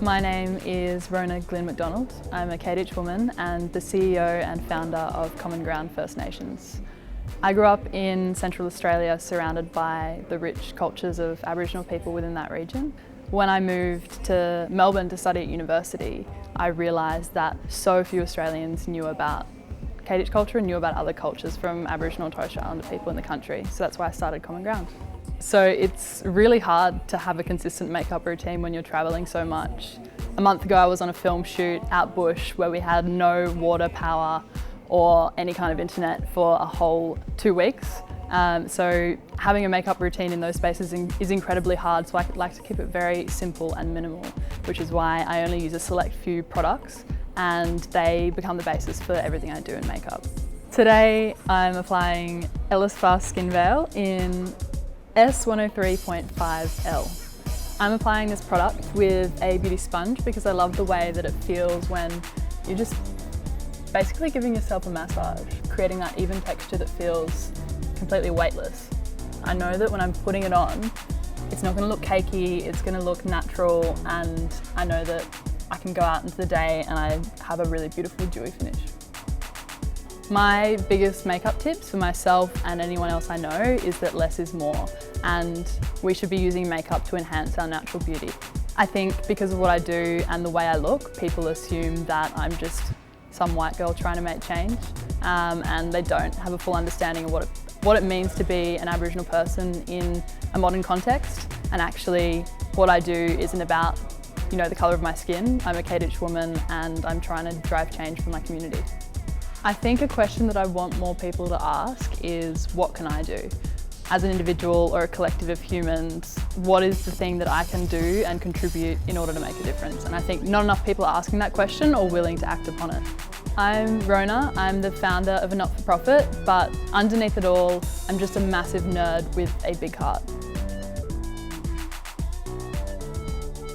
My name is Rona Glynn-McDonald. I'm a Kaditch woman and the CEO and founder of Common Ground First Nations. I grew up in Central Australia surrounded by the rich cultures of Aboriginal people within that region. When I moved to Melbourne to study at university, I realised that so few Australians knew about Kaditch culture and knew about other cultures from Aboriginal and Torres Strait Islander people in the country. So that's why I started Common Ground. So it's really hard to have a consistent makeup routine when you're travelling so much. A month ago I was on a film shoot out bush where we had no water, power or any kind of internet for a whole 2 weeks. So having a makeup routine in those spaces is incredibly hard, so I like to keep it very simple and minimal, which is why I only use a select few products and they become the basis for everything I do in makeup. Today I'm applying Ellis Fast Skin Veil in S103.5L. I'm applying this product with a beauty sponge because I love the way that it feels when you're just basically giving yourself a massage, creating that even texture that feels completely weightless. I know that when I'm putting it on, it's not going to look cakey, it's going to look natural, and I know that I can go out into the day and I have a really beautiful dewy finish. My biggest makeup tips for myself and anyone else I know is that less is more, and we should be using makeup to enhance our natural beauty. I think because of what I do and the way I look, people assume that I'm just some white girl trying to make change, and they don't have a full understanding of what it means to be an Aboriginal person in a modern context. And actually what I do isn't about, the colour of my skin. I'm a Kaditch woman and I'm trying to drive change for my community. I think a question that I want more people to ask is, what can I do? As an individual or a collective of humans, what is the thing that I can do and contribute in order to make a difference? And I think not enough people are asking that question or willing to act upon it. I'm Rona, I'm the founder of a not-for-profit, but underneath it all, I'm just a massive nerd with a big heart.